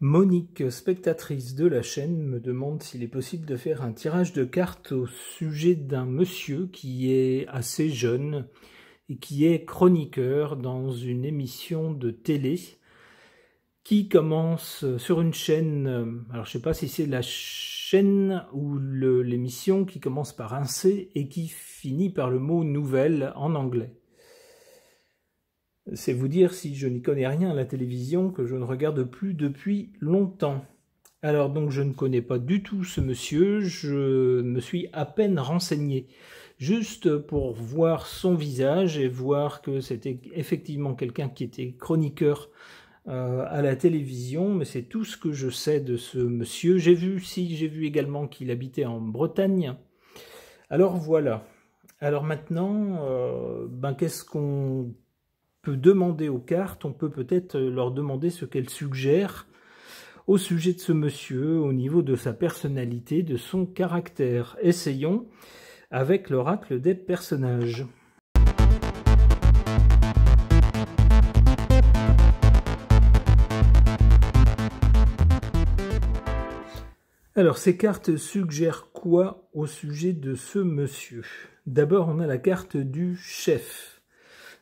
Monique, spectatrice de la chaîne, me demande s'il est possible de faire un tirage de cartes au sujet d'un monsieur qui est assez jeune et qui est chroniqueur dans une émission de télé qui commence sur une chaîne, alors je ne sais pas si c'est la chaîne ou l'émission qui commence par un C et qui finit par le mot nouvelle en anglais. C'est vous dire si je n'y connais rien à la télévision, que je ne regarde plus depuis longtemps. Alors donc je ne connais pas du tout ce monsieur, je me suis à peine renseigné, juste pour voir son visage et voir que c'était effectivement quelqu'un qui était chroniqueur à la télévision, mais c'est tout ce que je sais de ce monsieur. J'ai vu également qu'il habitait en Bretagne. Alors voilà. Alors maintenant, qu'est-ce qu'on peut demander aux cartes? On peut peut-être leur demander ce qu'elles suggèrent au sujet de ce monsieur, au niveau de sa personnalité, de son caractère. Essayons avec l'oracle des personnages. Alors, ces cartes suggèrent quoi au sujet de ce monsieur? D'abord, on a la carte du chef.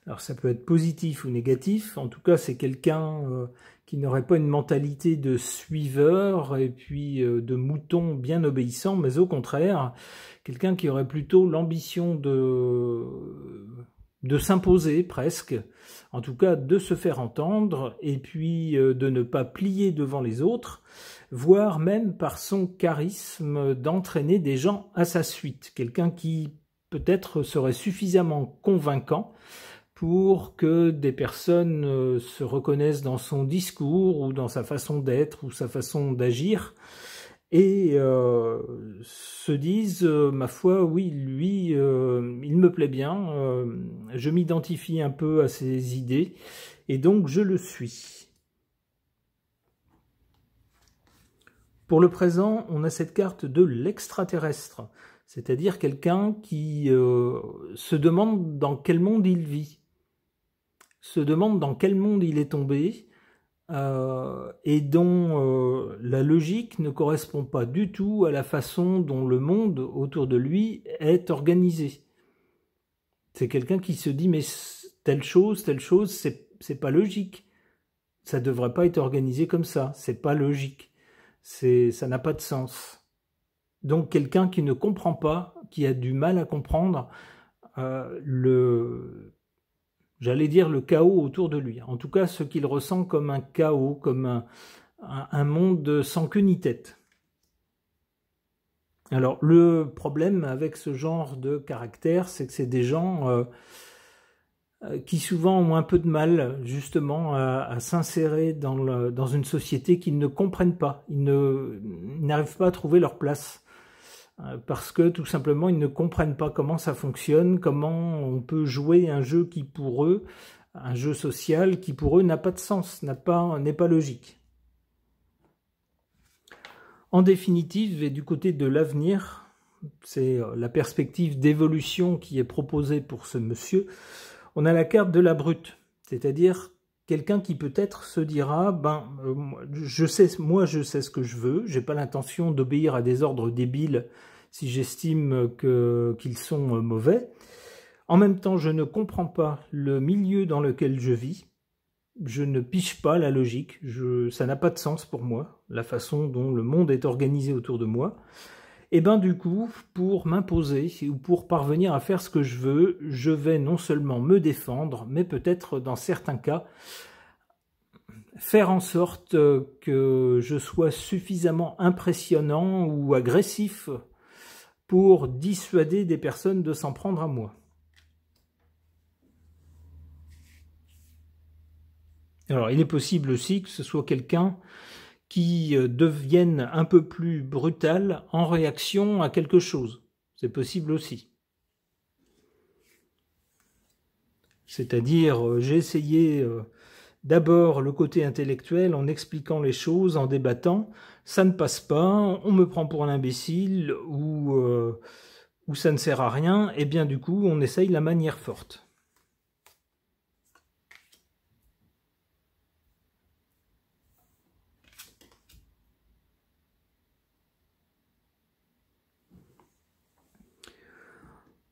Alors, ça peut être positif ou négatif. En tout cas, c'est quelqu'un qui n'aurait pas une mentalité de suiveur et puis de mouton bien obéissant, mais au contraire, quelqu'un qui aurait plutôt l'ambition de s'imposer presque, en tout cas de se faire entendre, et puis de ne pas plier devant les autres, voire même par son charisme d'entraîner des gens à sa suite. Quelqu'un qui peut-être serait suffisamment convaincant pour que des personnes se reconnaissent dans son discours ou dans sa façon d'être ou sa façon d'agir et se disent ma foi, oui, lui, il me plaît bien, je m'identifie un peu à ses idées et donc je le suis. Pour le présent, on a cette carte de l'extraterrestre, c'est-à-dire quelqu'un qui se demande dans quel monde il vit, se demande dans quel monde il est tombé, et dont la logique ne correspond pas du tout à la façon dont le monde autour de lui est organisé. C'est quelqu'un qui se dit mais telle chose, c'est pas logique. Ça devrait pas être organisé comme ça, c'est pas logique. Ça n'a pas de sens. Donc quelqu'un qui ne comprend pas, qui a du mal à comprendre j'allais dire le chaos autour de lui. En tout cas, ce qu'il ressent comme un chaos, comme un monde sans queue ni tête. Alors, le problème avec ce genre de caractère, c'est que c'est des gens qui souvent ont un peu de mal, justement, à s'insérer dans une société qu'ils ne comprennent pas. Ils n'arrivent pas à trouver leur place. Parce que tout simplement ils ne comprennent pas comment ça fonctionne, comment on peut jouer un jeu qui pour eux, un jeu social qui pour eux n'a pas de sens, n'est pas logique. En définitive, et du côté de l'avenir, c'est la perspective d'évolution qui est proposée pour ce monsieur, on a la carte de la brute, c'est-à-dire quelqu'un qui peut-être se dira je sais ce que je veux, j'ai pas l'intention d'obéir à des ordres débiles si j'estime qu'ils sont mauvais. En même temps, je ne comprends pas le milieu dans lequel je vis. Je ne piche pas la logique, ça n'a pas de sens pour moi, la façon dont le monde est organisé autour de moi. Et du coup, pour m'imposer ou pour parvenir à faire ce que je veux, je vais non seulement me défendre, mais peut-être dans certains cas, faire en sorte que je sois suffisamment impressionnant ou agressif pour dissuader des personnes de s'en prendre à moi. Alors, il est possible aussi que ce soit quelqu'un qui devienne un peu plus brutal en réaction à quelque chose. C'est possible aussi. C'est-à-dire, j'ai essayé d'abord le côté intellectuel en expliquant les choses, en débattant, ça ne passe pas, on me prend pour un imbécile ou ça ne sert à rien, et bien du coup on essaye la manière forte.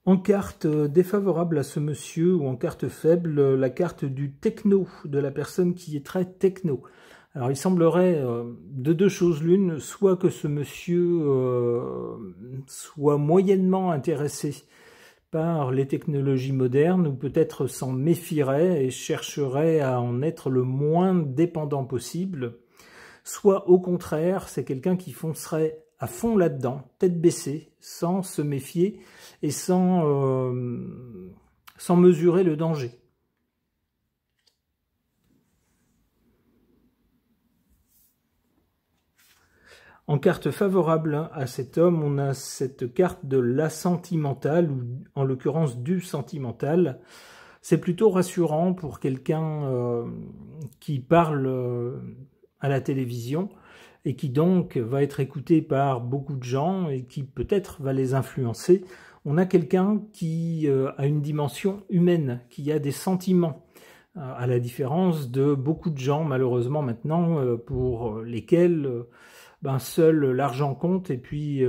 En carte défavorable à ce monsieur, ou en carte faible, la carte du techno, de la personne qui est très techno. Alors il semblerait de deux choses l'une, soit que ce monsieur soit moyennement intéressé par les technologies modernes, ou peut-être s'en méfierait et chercherait à en être le moins dépendant possible, soit au contraire, c'est quelqu'un qui foncerait à fond là-dedans, tête baissée, sans se méfier et sans mesurer le danger. En carte favorable à cet homme, on a cette carte de la sentimentale, ou en l'occurrence du sentimental. C'est plutôt rassurant pour quelqu'un qui parle à la télévision et qui donc va être écouté par beaucoup de gens et qui peut-être va les influencer. On a quelqu'un qui a une dimension humaine, qui a des sentiments, à la différence de beaucoup de gens malheureusement maintenant pour lesquels seul l'argent compte et puis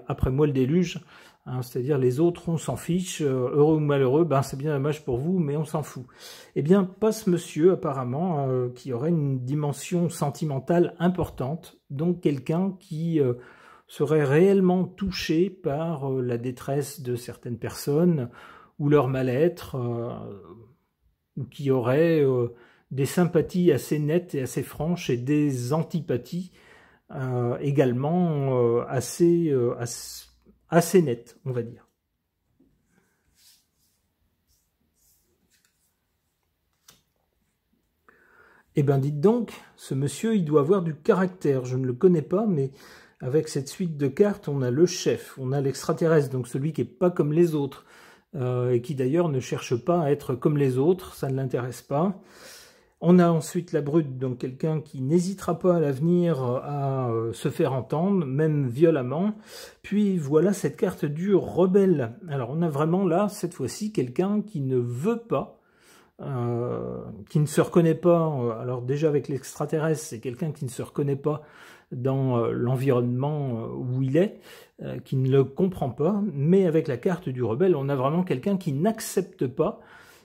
après moi le déluge, hein, c'est-à-dire les autres on s'en fiche, heureux ou malheureux, c'est bien dommage pour vous mais on s'en fout. Eh bien pas ce monsieur apparemment qui aurait une dimension sentimentale importante, donc quelqu'un qui serait réellement touché par la détresse de certaines personnes ou leur mal-être, ou qui aurait des sympathies assez nettes et assez franches et des antipathies également assez nette, on va dire. Eh bien, dites donc, ce monsieur, il doit avoir du caractère. Je ne le connais pas, mais avec cette suite de cartes, on a le chef, on a l'extraterrestre, donc celui qui n'est pas comme les autres, et qui d'ailleurs ne cherche pas à être comme les autres, ça ne l'intéresse pas. On a ensuite la brute, donc quelqu'un qui n'hésitera pas à l'avenir à se faire entendre, même violemment. Puis voilà cette carte du rebelle. Alors on a vraiment là, cette fois-ci, quelqu'un qui ne veut pas, qui ne se reconnaît pas. Alors déjà avec l'extraterrestre, c'est quelqu'un qui ne se reconnaît pas dans l'environnement où il est, qui ne le comprend pas. Mais avec la carte du rebelle, on a vraiment quelqu'un qui n'accepte pas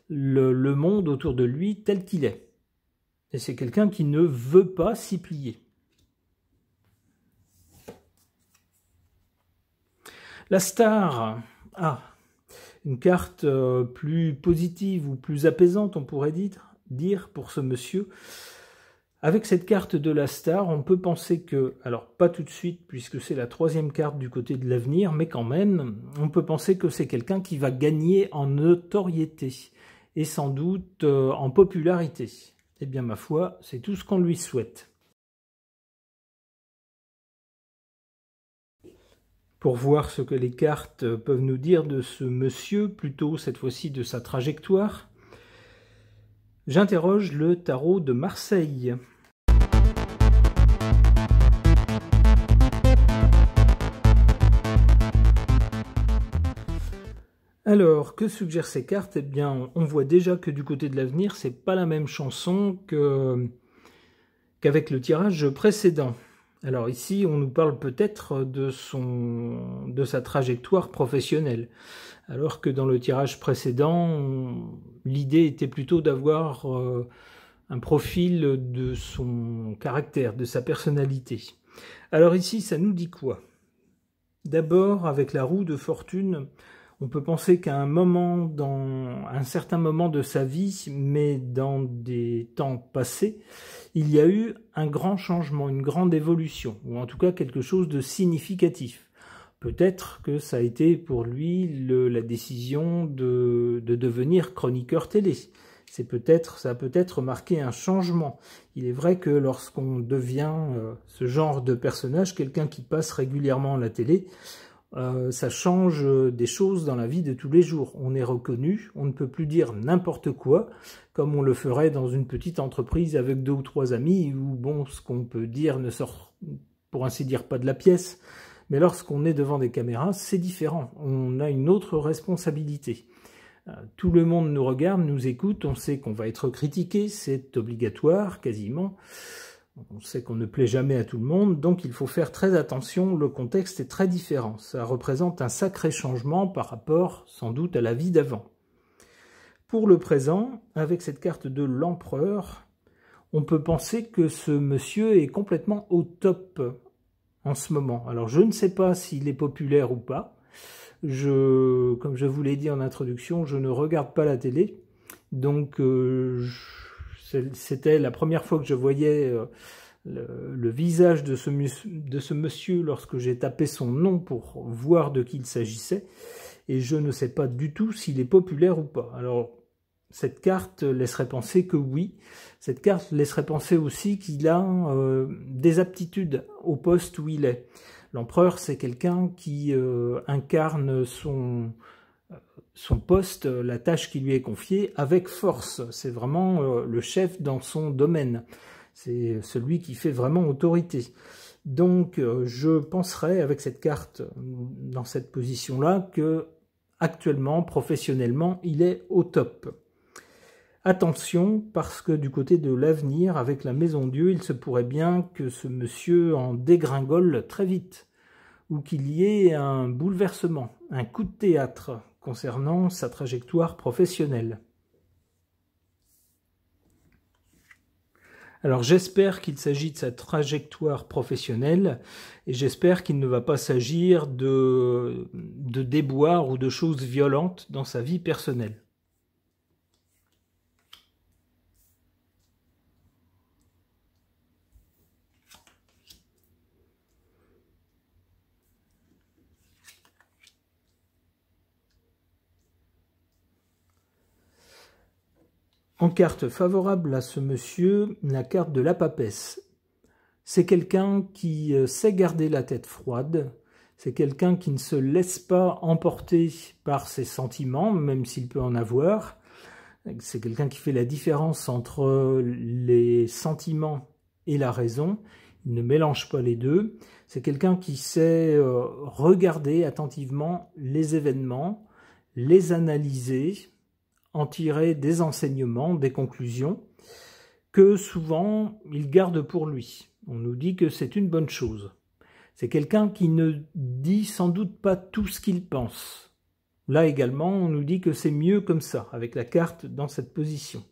le monde autour de lui tel qu'il est. Et c'est quelqu'un qui ne veut pas s'y plier. La star, une carte plus positive ou plus apaisante, on pourrait dire pour ce monsieur. Avec cette carte de la star, on peut penser que, alors pas tout de suite puisque c'est la troisième carte du côté de l'avenir, mais quand même, on peut penser que c'est quelqu'un qui va gagner en notoriété et sans doute en popularité. Eh bien, ma foi, c'est tout ce qu'on lui souhaite. Pour voir ce que les cartes peuvent nous dire de ce monsieur, plutôt cette fois-ci de sa trajectoire, j'interroge le tarot de Marseille. Alors, que suggèrent ces cartes? Eh bien, on voit déjà que du côté de l'avenir, c'est pas la même chanson qu'avec le tirage précédent. Alors ici, on nous parle peut-être de sa trajectoire professionnelle, alors que dans le tirage précédent, l'idée était plutôt d'avoir un profil de son caractère, de sa personnalité. Alors ici, ça nous dit quoi? D'abord, avec la roue de fortune, on peut penser qu'à un certain moment de sa vie, mais dans des temps passés, il y a eu un grand changement, une grande évolution, ou en tout cas quelque chose de significatif. Peut-être que ça a été pour lui la décision de devenir chroniqueur télé. Ça a peut-être marqué un changement. Il est vrai que lorsqu'on devient ce genre de personnage, quelqu'un qui passe régulièrement à la télé, ça change des choses dans la vie de tous les jours. On est reconnu, on ne peut plus dire n'importe quoi, comme on le ferait dans une petite entreprise avec 2 ou 3 amis, où bon, ce qu'on peut dire ne sort, pour ainsi dire, pas de la pièce. Mais lorsqu'on est devant des caméras, c'est différent. On a une autre responsabilité. Tout le monde nous regarde, nous écoute, on sait qu'on va être critiqué, c'est obligatoire, quasiment. On sait qu'on ne plaît jamais à tout le monde, donc il faut faire très attention, le contexte est très différent. Ça représente un sacré changement par rapport, sans doute, à la vie d'avant. Pour le présent, avec cette carte de l'empereur, on peut penser que ce monsieur est complètement au top en ce moment. Alors je ne sais pas s'il est populaire ou pas. Comme je vous l'ai dit en introduction, je ne regarde pas la télé. Donc c'était la première fois que je voyais le visage de ce monsieur lorsque j'ai tapé son nom pour voir de qui il s'agissait. Et je ne sais pas du tout s'il est populaire ou pas. Alors, cette carte laisserait penser que oui. Cette carte laisserait penser aussi qu'il a des aptitudes au poste où il est. L'empereur, c'est quelqu'un qui incarne son poste, la tâche qui lui est confiée, avec force. C'est vraiment le chef dans son domaine. C'est celui qui fait vraiment autorité. Donc, je penserais, avec cette carte, dans cette position-là, que actuellement, professionnellement, il est au top. Attention, parce que du côté de l'avenir, avec la Maison Dieu, il se pourrait bien que ce monsieur en dégringole très vite, ou qu'il y ait un bouleversement, un coup de théâtre concernant sa trajectoire professionnelle. Alors j'espère qu'il s'agit de sa trajectoire professionnelle et j'espère qu'il ne va pas s'agir de déboires ou de choses violentes dans sa vie personnelle. En carte favorable à ce monsieur, la carte de la papesse. C'est quelqu'un qui sait garder la tête froide, c'est quelqu'un qui ne se laisse pas emporter par ses sentiments, même s'il peut en avoir. C'est quelqu'un qui fait la différence entre les sentiments et la raison. Il ne mélange pas les deux. C'est quelqu'un qui sait regarder attentivement les événements, les analyser, en tirer des enseignements, des conclusions, que souvent il garde pour lui. On nous dit que c'est une bonne chose. C'est quelqu'un qui ne dit sans doute pas tout ce qu'il pense. Là également, on nous dit que c'est mieux comme ça, avec la carte dans cette position.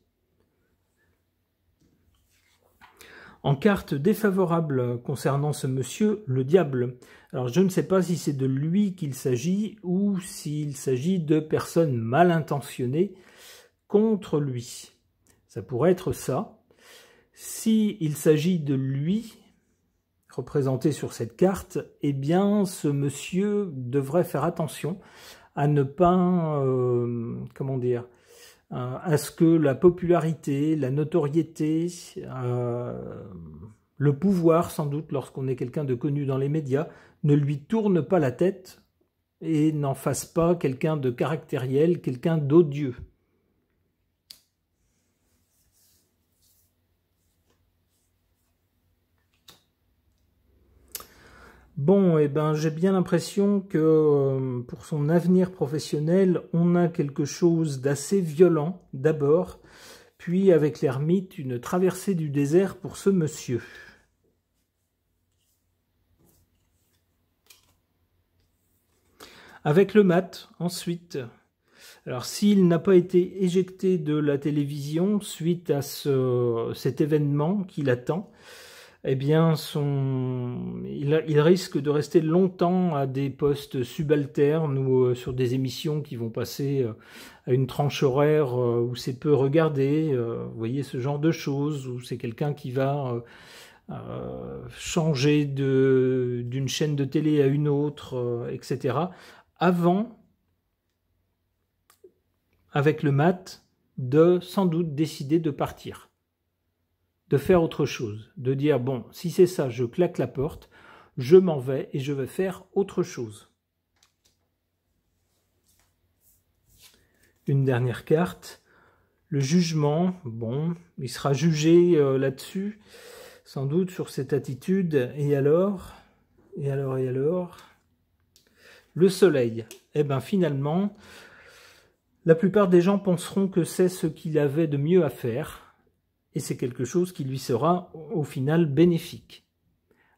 En carte défavorable concernant ce monsieur, le diable. Alors je ne sais pas si c'est de lui qu'il s'agit ou s'il s'agit de personnes mal intentionnées contre lui. Ça pourrait être ça. S'il s'agit de lui, représenté sur cette carte, eh bien ce monsieur devrait faire attention à ne pas, comment dire, à ce que la popularité, la notoriété, le pouvoir sans doute, lorsqu'on est quelqu'un de connu dans les médias, ne lui tourne pas la tête et n'en fasse pas quelqu'un de caractériel, quelqu'un d'odieux. Bon, eh ben, j'ai bien l'impression que pour son avenir professionnel, on a quelque chose d'assez violent d'abord, puis avec l'ermite, une traversée du désert pour ce monsieur. Avec le mat, ensuite. Alors, s'il n'a pas été éjecté de la télévision suite à cet événement qui l'attend, eh bien, il risque de rester longtemps à des postes subalternes ou sur des émissions qui vont passer à une tranche horaire où c'est peu regardé. Vous voyez, ce genre de choses, où c'est quelqu'un qui va changer d'une chaîne de télé à une autre, etc. Avant, avec le mat, de sans doute décider de partir. De faire autre chose, de dire, bon, si c'est ça, je claque la porte, je m'en vais et je vais faire autre chose. Une dernière carte, le jugement, bon, il sera jugé là-dessus, sans doute sur cette attitude, et alors, le soleil, eh bien finalement, la plupart des gens penseront que c'est ce qu'il avait de mieux à faire, et c'est quelque chose qui lui sera au final bénéfique.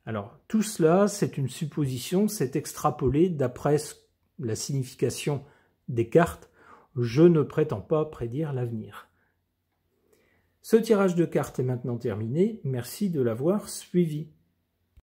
Alors tout cela, c'est une supposition, c'est extrapolé d'après la signification des cartes. Je ne prétends pas prédire l'avenir. Ce tirage de cartes est maintenant terminé, merci de l'avoir suivi.